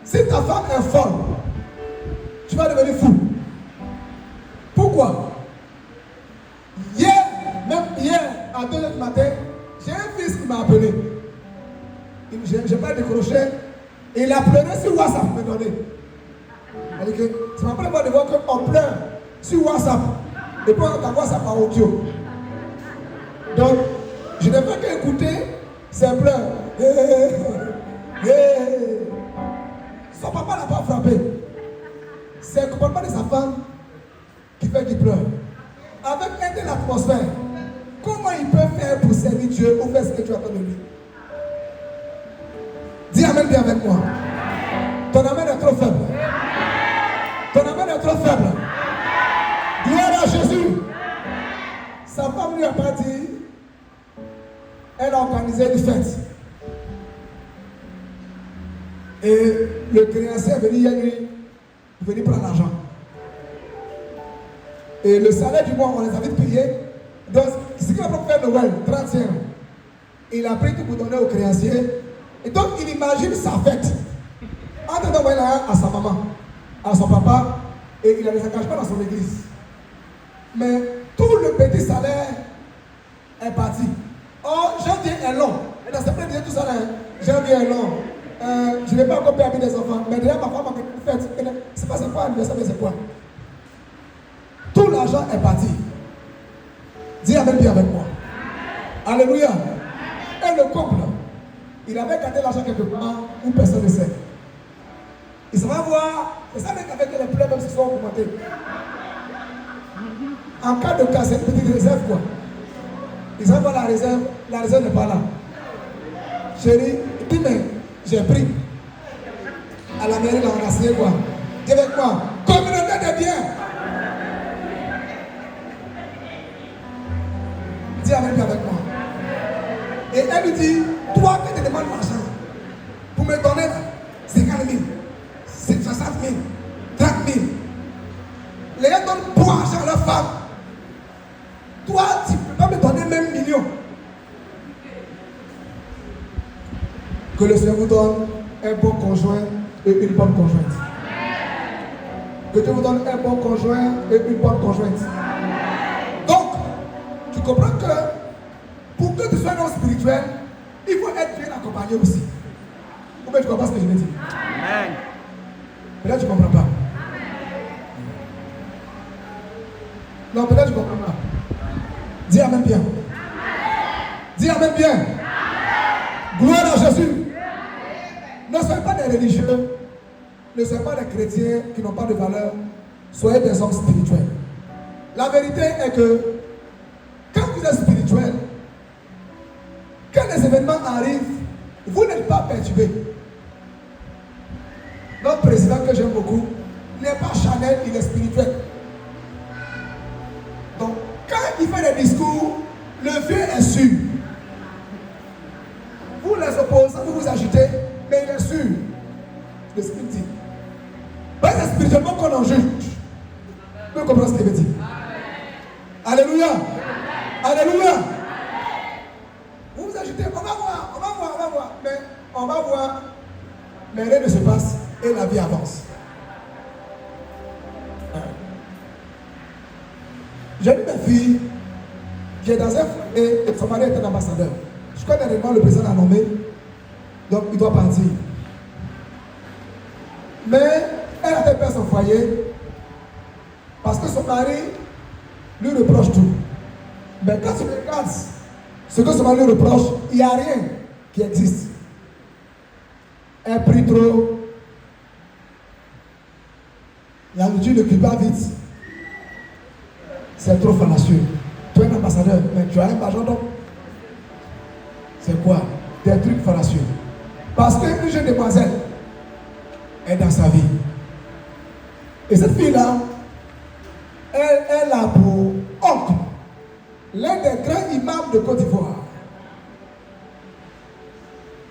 si ta femme est folle, tu vas devenir fou. Pourquoi? Même hier, à 2h du matin, j'ai un fils qui m'a appelé. Je n'ai pas décroché. Et il a pleuré sur WhatsApp, me donner. Ça m'a pas de voir qu'on pleure sur WhatsApp. Et puis on a WhatsApp en audio. Donc, je n'ai fait qu'écouter ses pleurs. Son papa n'a pas frappé. C'est le comportement de sa femme qui fait qu'il pleure. Avec un de l'atmosphère, comment il peut faire pour servir Dieu ou faire ce que tu attends de lui? Dis Amen bien avec moi. Ton amen est trop faible. Ton amen est trop faible. Gloire à Jésus. Sa femme lui a pas dit. Elle a organisé une fête. Et le créancier est venu hier nuit pour venir prendre l'argent. Et le salaire du mois, on les avait payés. Donc, ce qu'il a pour faire Noël, 31, il a pris tout pour donner au créancier. Et donc, il imagine sa fête. En train d'envoyer à sa maman, à son papa Et il a des engagements dans son église. Mais tout le petit salaire est parti. Or, janvier est long. Et dans cette disait tout ça là, janvier est long. Je n'ai pas encore permis des enfants. Mais déjà, ma femme a fait. C'est pas c'est quoi anniversaire, mais c'est quoi? Tout l'argent est parti. Dis Amen bien avec moi. Alléluia. Et le couple, il avait gardé l'argent quelque part où personne ne sait. Il se va voir. C'est ça même qu'avec les pleurs, même s'ils sont augmentés. En cas de cas, c'est une petite réserve quoi. Ils vont voir la réserve n'est pas là. Chérie, dis mais j'ai pris. À la mairie, là, on a signé quoi? Dis avec moi, communauté de biens. Dis avec moi. Et elle lui dit, toi qui te demandes l'argent, pour me donner 50 000, 60 000, 30 000. Les gens donnent pour argent à leur femme. Toi, tu ne peux pas me donner même million. Que le Seigneur vous donne un bon conjoint et une bonne conjointe. Que Dieu vous donne un bon conjoint et une bonne conjointe. Donc, tu comprends que pour que tu sois un homme spirituel, il faut être bien accompagné aussi. Ou bien tu comprends ce que je veux dire? Amen. Peut-être tu ne comprends pas. Non, peut-être tu ne comprends pas. Dis Amen bien. Dis Amen bien. Gloire à Jésus. Ne soyez pas des religieux. Ne soyez pas des chrétiens qui n'ont pas de valeur. Soyez des hommes spirituels. La vérité est que quand vous êtes spirituel, quand les événements arrivent, vous n'êtes pas perturbé. Notre président que j'aime beaucoup n'est pas charnel, il est spirituel. Donc, quand il fait des discours, le vieux est sûr. Vous les opposants, vous vous agitez, mais il est sûr. Le Spirit dit. C'est spirituellement qu'on en juge. Vous comprenez ce qu'il veut dire? Alléluia. Alléluia. Vous vous agitez, on va voir. Mais on va voir. Mais rien ne se passe et la vie avance. J'ai vu ma fille qui est dans un foyer et son mari est un ambassadeur. Je crois dernièrement le président l'a nommé, donc il doit partir. Mais elle a fait perdre son foyer parce que son mari lui reproche tout. Mais quand tu regardes ce que son mari lui reproche, il n'y a rien qui existe. Un prix trop, la nourriture ne cuit pas vite. C'est trop fallacieux. Tu es un ambassadeur, mais tu as un majordome. C'est quoi? Des trucs fallacieux. Parce qu'une jeune demoiselle est dans sa vie. Et cette fille-là, elle a pour oncle l'un des grands imams de Côte d'Ivoire.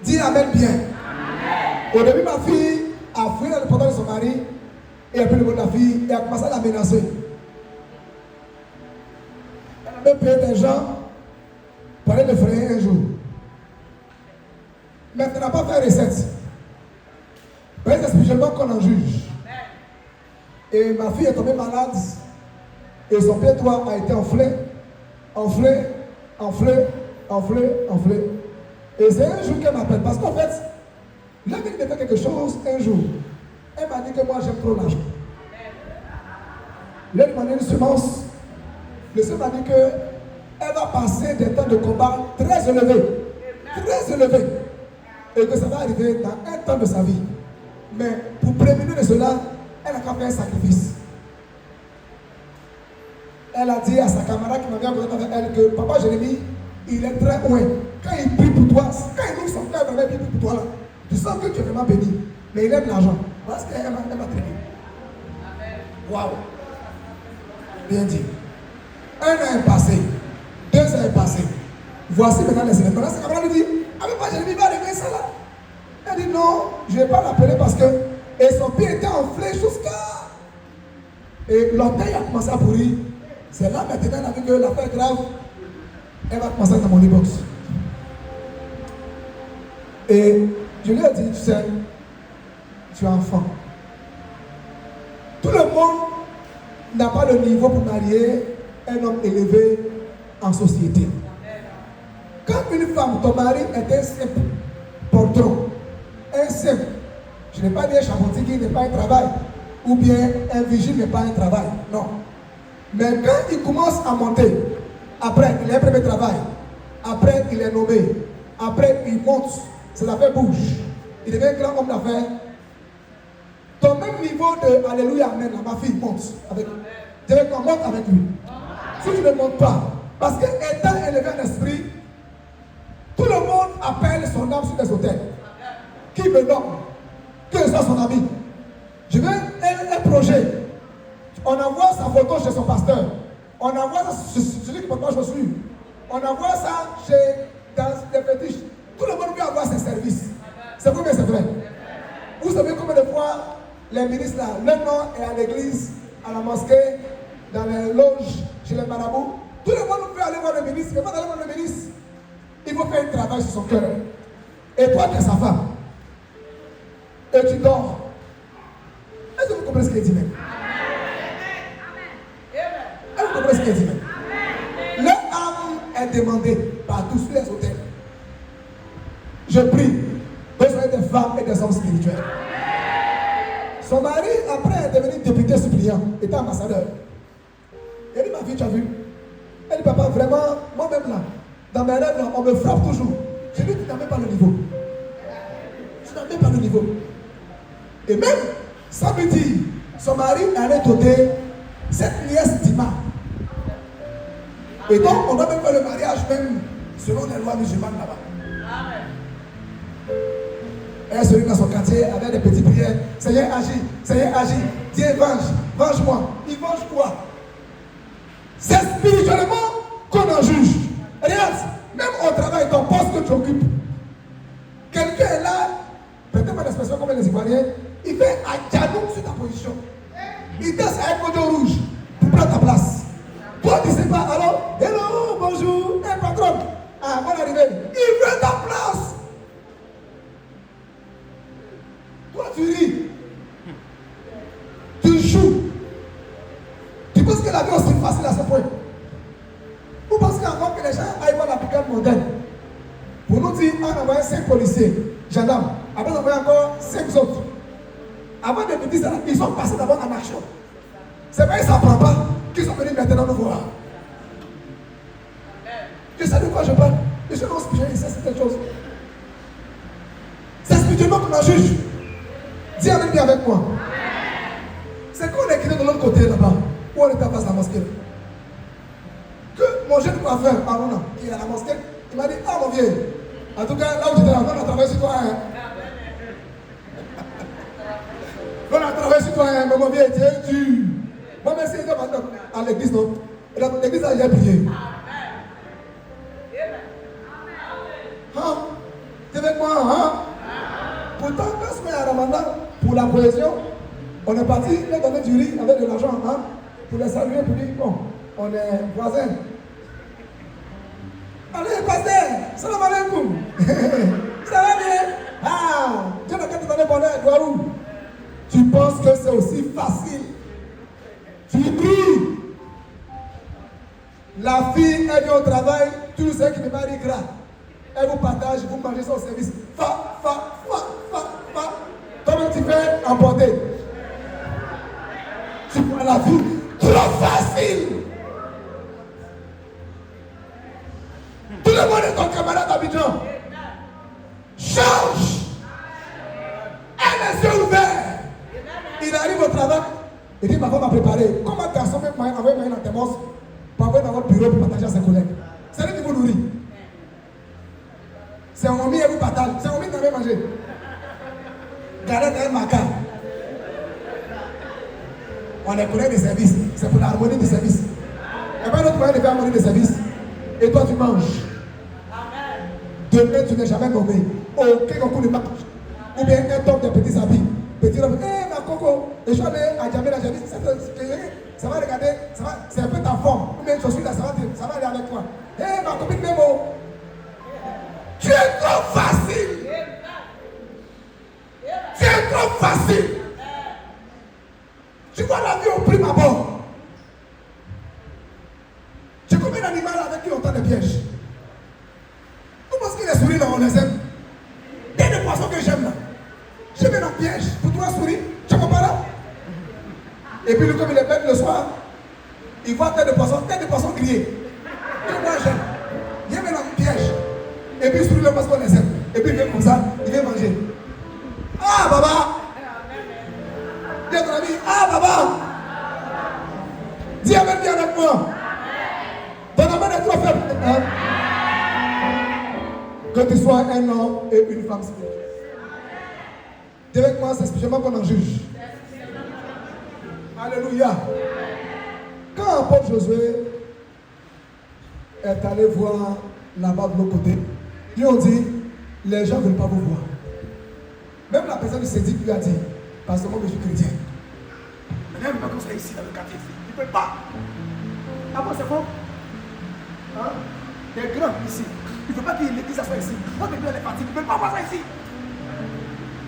Dis Amen bien. Amen. Au début, ma fille a fui dans le portail de son mari et a pris le mot de la fille et a commencé à la menacer. Elle a même payé des gens pour aller le frayer un jour. Mais elle n'a pas fait recette. C'est spécialement qu'on en juge. Et ma fille est tombée malade et son pied droit a été enflé. Et c'est un jour qu'elle m'appelle parce qu'en fait, là, elle me fait quelque chose un jour. Elle m'a dit que moi j'aime trop l'argent. Là, elle m'a donné une semence. Le Seigneur m'a dit qu'elle va passer des temps de combat très élevés. Très élevés. Et que ça va arriver dans un temps de sa vie. Mais pour prévenir de cela, elle a qu'à faire un sacrifice. Elle a dit à sa camarade qui m'a mis en contact avec elle que Papa Jérémie, il est très loin. Quand il prie pour toi, quand il ouvre son cœur, il prie pour toi là, tu sens que tu es vraiment béni. Mais il aime l'argent. Parce qu'elle m'a traité. Waouh! Bien dit. 1 an est passé. 2 ans est passé. Voici maintenant les événements. Sa camarade lui dit, ah mais Papa Jérémie va arriver ça là. Elle dit non, je ne vais pas l'appeler parce que. Et son pied était enflé jusqu'à. Et l'orteil a commencé à pourrir. C'est là maintenant elle a vu que l'affaire est grave. Elle va commencer dans mon e-box. Et je lui ai dit, tu sais, tu es enfant. Tout le monde n'a pas le niveau pour marier un homme élevé en société. Quand une femme, ton mari est un simple portron, un simple, je n'ai pas dit un charpentier qui n'est pas un travail, ou bien un vigile n'est pas un travail, non. Mais quand il commence à monter, après il a un premier travail, après il est nommé, après il monte, ses affaires bougent, il devient un grand homme d'affaires. Ton même niveau de Alléluia, Amen, ma fille monte avec lui. Je vais qu'on monte avec lui. Si tu ne montes pas, parce qu'étant élevé en esprit, tout le monde appelle son âme sur des hôtels. Qui me nomme, que ce soit son ami. Je veux un projet. On envoie sa photo chez son pasteur. On envoie ça chez celui qui ne peut pas chaussures. On envoie ça dans des fétiches. Tout le monde veut avoir ses services. C'est vrai, mais c'est vrai. Vous savez combien de fois les ministres là, leur nom est à l'église, à la mosquée, dans les loges, chez les marabouts. Tout le monde veut aller voir le ministre. Mais pas aller voir le ministre. Il faut faire un travail sur son cœur. Et toi, tu es sa femme. Et tu dors. Est-ce que vous comprenez ce qu'il dit même? Est-ce que vous comprenez ce qu'il dit même? Leur âme est demandée par tous les hôtels. Je prie. Besoin des femmes et des hommes spirituels. Son mari, après, est devenu député suppliant, était ambassadeur. Il dit, ma fille, tu as vu? Elle dit, papa, vraiment, moi-même là, dans mes rêves, là, on me frappe toujours. Je dis, tu n'as même pas le niveau. Tu n'as même pas le niveau. Et même, samedi, son mari allait doter cette nièce d'Ima. Et donc, on va même faire le mariage, même selon les lois musulmanes là-bas. Elle se réunit dans son quartier avec des petites prières. Seigneur, agis, Seigneur, agis. Dieu, venge-moi. Il venge quoi? C'est spirituellement qu'on en juge. Regarde, même au travail, ton poste que tu occupes, quelqu'un est là, peut-être pas l'expression comme les Ivoiriens, il fait un dialogue sur ta position. Il danse avec un code rouge pour prendre ta place. Toi, tu ne sais pas, alors, hello, bonjour, hey, patron. Ah, bonne arrivée. Il veut ta place. Toi, tu ris. Tu joues. Tu penses que la vie est aussi facile à ce point? Vous pensez qu'encore que les gens aillent voir la brigade moderne pour nous dire, on a envoyé 5 policiers, gendarmes. Après, on a envoyé encore 5 autres. Avant de me dire ça, ils sont passés d'abord en action. C'est pas qu'ils ne s'apprennent pas qu'ils sont venus maintenant nous voir. Tu sais de quoi je parle? Je suis non spirituel, c'est cette chose. C'est spirituellement qu'on en juge. Dis Amen bien avec moi. C'est qu'on est quitté de l'autre côté là-bas, où on était en face de la mosquée. Que mon jeune coiffeur, Aruna, qui est à la mosquée, il m'a dit, ah mon vieux, en tout cas, là où j'étais là, on a travaillé sur toi. Hein. On a travaillé sur toi, hein, mais mon vieux, tu es dur. Moi, merci à l'église, non? Et dans l'église, là, il a prié. Hein? Tu es avec moi, hein? Pourtant, quand on est à Ramadan, pour la cohésion, on est parti leur donner du riz avec de l'argent, hein? Pour les saluer, pour dire, bon, on est voisins. Allez, pasteur, salam alaikum. Ça va bien? Ah, Dieu n'a qu'à te donner bonheur, toi où? Tu penses que c'est aussi facile? Tu pries. La fille, elle vient au travail, tous ceux qui ne marient gras. Elle vous partage, vous mangez son service. Fa. Toi-même, tu fais emporter. Tu prends la vie trop facile. Tout le monde est ton camarade d'Abidjan. Change. Elle les yeux ouverts. Il arrive au travail. Il dit, ma femme m'a préparé. Comment garçon peut envoyer main dans tes mosses pour envoyer dans votre bureau pour partager à ses collègues? C'est lui qui vous nourrit. C'est un homme et vous partage. C'est un homme qui n'a pas mangé. Galette et maca. On est collègues de service. C'est pour l'harmonie de service. Il n'y a pas d'autre moyen de faire harmonie de service. Et toi, tu manges. Demain, tu n'es jamais nommé. Aucun concours de marche. Ou bien un top de petits habits. Petit homme, ma coco, et je suis allé à Djamé, ça va regarder, c'est un peu ta forme. Ou bien je suis là, ça va aller avec toi. Ma copine Nemo, tu es trop facile. Tu es trop facile. Tu vois la vie au prime abord. poisson que j'aime là. Je mets dans le piège pour toi souris. Tu comprends là? Et puis lui, comme il est bête le soir, il voit tête de poisson crier. Et moi j'aime. Il met dans le piège. Et puis souris le parce qu'on les aime. Et puis il vient comme ça, il vient manger. Ah Baba! Dis à ton ami, ah Baba! Dis avec moi. Ton amour est trop faible. Hein? Que tu sois un homme et une femme spirituelle. Dis avec moi, c'est spécialement qu'on en juge. Alléluia. Quand apôtre Josué est allé voir là-bas de l'autre côté, ils ont dit, les gens ne veulent pas vous voir. Même la personne du syndic lui a dit, parce que moi je suis chrétien. Mais même pas comme ça ici dans le quartier. Il ne peut pas. Ah bon, c'est faux? Hein? Des grands ici. Il ne faut pas qu'il l'église soit ici. Quand les grands sont partis, il ne peut pas voir ça ici.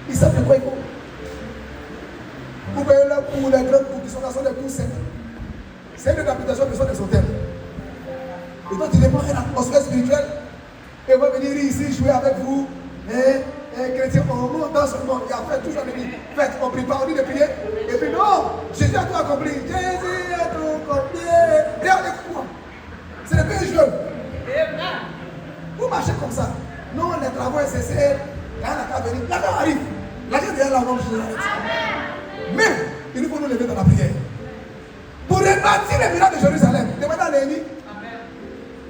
Ils savent de quoi ils font. Vous voyez là où les grands qui sont là sont des cours secs. C'est une habitation qui sont des hôtels. Et toi tu dépends une atmosphère spirituelle. Et on va venir ici jouer avec vous. Et chrétien, on monte dans ce monde. Il y a fait toujours des faites, on prie pas, on dit de prier. Et puis non, Jésus a tout accompli. Jésus a tout accompli. Regardez moi. Ce n'est pas un jeu. Vous marchez comme ça. Non, les travaux sont cessés. Quand la carte venir, l'argent arrive. L'argent vient là, on mais il nous faut nous lever dans la prière. Pour rebâtir les miracles de Jérusalem. Demandez à l'ennemi.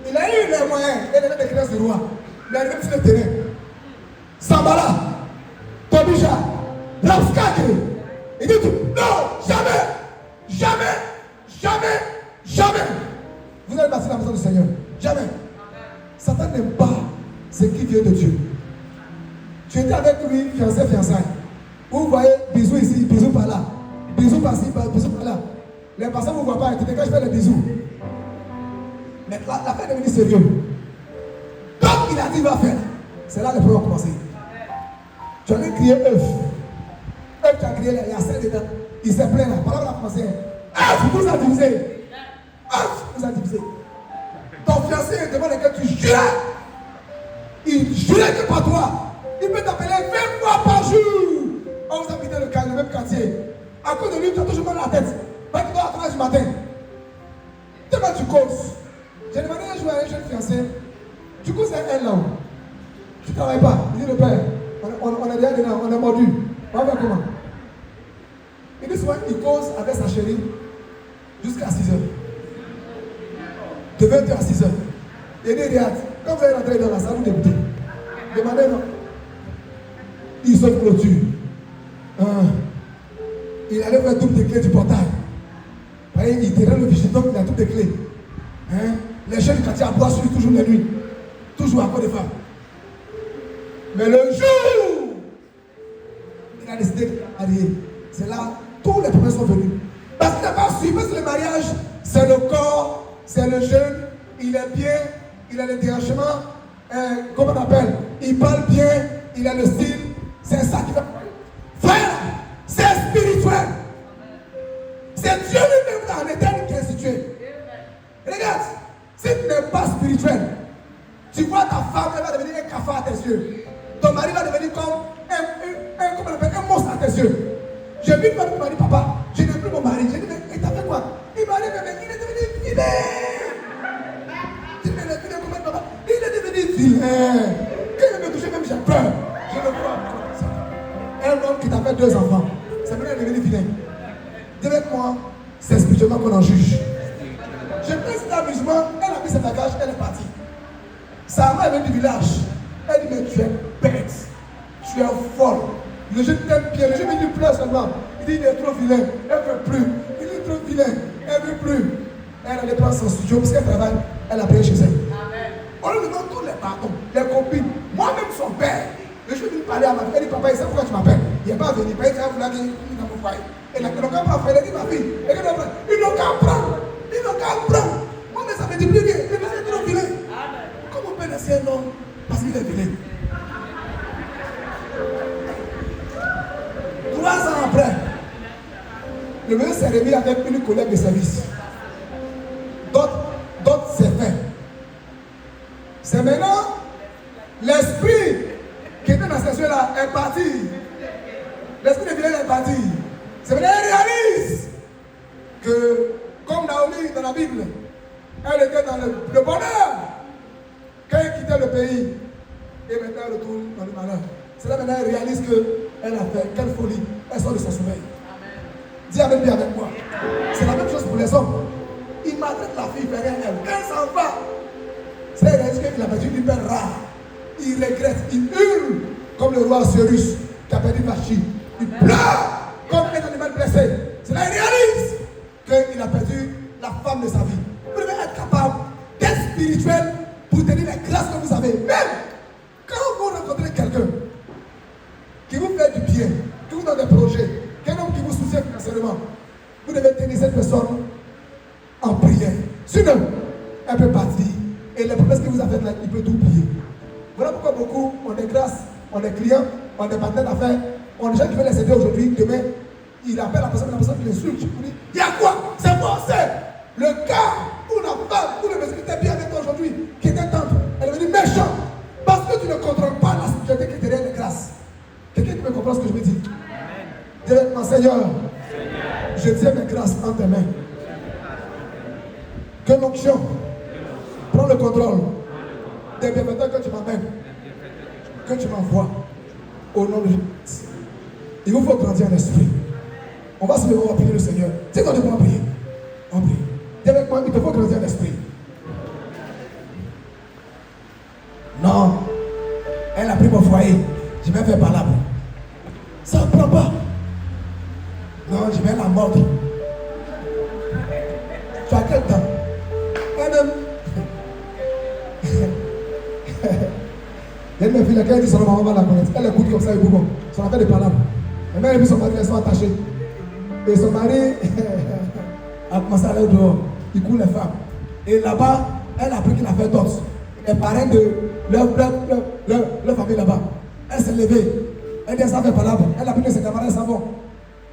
Il a eu les moyens et les décréances du roi. Il est arrivé sur le terrain. Sambala, Tobija, Rapskake. Il dit tout. Non, jamais. Vous allez bâtir la maison du Seigneur. Jamais. Satan n'aime pas ce qui vient de Dieu. Tu étais avec lui, fiancé. Vous voyez, bisous ici, bisous par là. Bisous par-ci, bisous par-là. Les passants ne vous voient pas, tu te caches, fais les bisous. Mais la fête est devenue sérieux. Comme il a dit, il va faire. C'est là que le problème va commencer. Tu as crié œuf. Œuf, tu as crié là, il y a 7 dedans. Il s'est plaint là. Voilà, on a commencé. œuf, vous a divisé. Œuf, vous a divisé. Ton fiancé devant lequel tu jurais. Il jurait que par toi. Il peut t'appeler 20 fois par jour. On vous habite le même quartier. À cause de lui, tu as toujours mal à la tête. Pas que tu dois attendre du matin. Tellement tu causes. J'ai demandé un jour à un jeune fiancé. Du coup, c'est elle là-haut. Tu ne travailles pas. Il dit le père, on est déjà dedans, on est mordu. On va faire comment? Il dit souvent, il cause avec sa chérie jusqu'à 6 heures. De 20h à 6 heures. Il dit, regarde, quand vous allez rentrer dans la salle, vous débutez. Demandez non. Il saute clôture. Il allait faire toutes les clés du portail. Il tirait le vigile, donc il a toutes les clés. Les jeunes du quartier aboient sur lui toujours les nuits. Toujours à cause des femmes. Mais le jour, il a décidé d'arriver. C'est là, tous les problèmes sont venus. Parce qu'il n'a pas suivi, parce que le mariage, c'est le corps, c'est le jeûne, il est bien, il a le dérangement, comment on appelle, il parle bien, il a le style, c'est ça qui va. Frère, c'est spirituel. C'est Dieu lui-même en éternel qui est situé. Regarde, si tu n'es pas spirituel, tu vois ta femme, elle va devenir un cafard à tes yeux. Ton mari va devenir comme un monstre à tes yeux. J'ai vu une femme qui m'a dit, papa, je n'ai plus mon mari. J'ai dit, mais il t'a fait quoi? Il m'a dit, mais il est devenu vilain. J'ai dit, mais il est devenu comment, papa? Il est devenu vilain. Quand il me touche, même j'ai peur. Je le vois. Un homme qui t'a fait 2 enfants, c'est maintenant devenu vilain. Dis avec moi, c'est spirituellement qu'on en juge. Je pense que l'amusement, elle a mis sa bagage, elle est partie. Sa mère vient du village. Elle dit, mais tu es bête. Tu es folle. Le jeune t'aime bien. Le jeune me dit, pleure seulement. Il dit, il est trop vilain. Elle ne veut plus. Il est trop vilain. Elle ne veut plus. Elle allait prendre son studio parce qu'elle travaille. Elle a payé chez elle. On lui demande tous les pardons, les copines. Moi-même, son père. Le jeune me parlait à ma fille. Elle dit, papa, il sait pourquoi tu m'appelles. Il n'est pas venu. Il dit, vous l'avez dit, il n'a pas foyer. Et ils n'ont qu'à prendre. Elle a dit, ma fille. Ils n'ont qu'à prendre. Ils n'ont qu'à prendre. Moi, mais ça me dit plus bien. Le monsieur est trop vilain. Comment on peut laisser un homme parce qu'il est vilain? 3 ans après, le monsieur s'est remis avec une collègue de service. D'autres s'est fait. C'est maintenant l'esprit qui était dans ces yeux-là est parti. L'esprit de village est parti. C'est vrai, elle réalise que, comme Naomi dans la Bible, elle était dans le bonheur. Quand elle quittait le pays, et maintenant elle retourne dans le malheur. C'est là maintenant elle réalise qu'elle a fait quelle folie. Elle sort de son sommeil. Dis avec lui, avec moi. C'est la même chose pour les hommes. Il maltraite la fille, il fait rien elle. Quand elle s'en va, c'est là qu'il réalise qu'il a perdu une hyper rare. Il regrette, il hurle comme le roi Cyrus qui a perdu Vachi. Il pleure comme un animal blessé. C'est là qu'il réalise qu'il a perdu la femme de sa vie. Vous devez être capable d'être spirituel pour tenir les grâces que vous avez. Même quand vous rencontrez quelqu'un qui vous fait du bien, qui vous donne des projets, qu'un homme qui vous soutient financièrement, vous devez tenir cette personne en prière. Sinon, elle peut partir et les promesses que vous avez faites là, il peut tout oublier. Voilà pourquoi beaucoup ont des grâces, ont des clients, ont des partenaires d'affaires, ont des gens qui veulent les aider aujourd'hui, demain, il appelle la personne qui l'insulte, il dit, il y a quoi? C'est moi, c'est le gars ou la femme ou le monsieur qui était bien avec toi aujourd'hui, qui était tendre, elle est devenue méchante, parce que tu ne contrôles pas la sécurité qui est derrière les grâces. Quelqu'un qui me comprend ce que je me dis? Dis avec moi, Seigneur, je tiens mes grâces en tes mains. Que l'onction prend le contrôle des bienfaiteurs que tu m'amènes, que tu m'envoies, au nom de Jésus. Il vous faut grandir en esprit. On va se lever, on va prier le Seigneur. C'est qu'on est pour prier. On prie. Dis avec moi, il te faut grandir en esprit. Non, elle a pris mon foyer. Je vais faire palabre. Ça ne prend pas. Non, je vais la mordre. Tu as quel temps? Elle-même. Il y a une fille qui dit son maman va la connaître. Elle écoute comme ça et bon. Ça a fait des palabres. Et même elle vu son mari, elles sont attachées. Et son mari a commencé à aller dehors. Il coule les femmes. Et là-bas, elle a appris qu'il a fait d'autres. Les parrains de leur famille là-bas. Elle s'est levée. Elle dit ça fait palabre. Elle a pris que ses camarades s'en vont.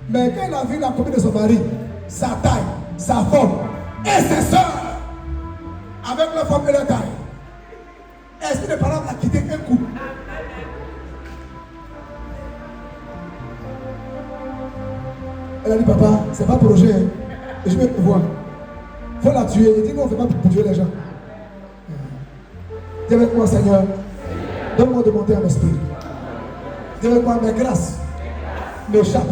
Mais quand elle a vu la copine de son mari, sa taille, sa forme, et ses soeurs, avec leur forme et leur taille, est-ce que les parents l'ont quitté un coup? Elle a dit, papa, c'est pas projet, hein. Et je vais te voir. Il faut la tuer. Il dit, non, on ne fait pas pour tuer les gens. Dis avec moi, Seigneur, donne-moi de monter en esprit. Dis avec moi, mes grâces m'échappent.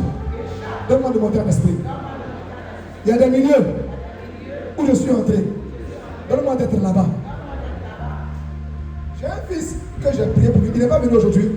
Donne-moi de monter en esprit. Il y a des milieux où je suis entré. Donne-moi d'être là-bas. J'ai un fils que j'ai prié pour lui. Il n'est pas venu aujourd'hui.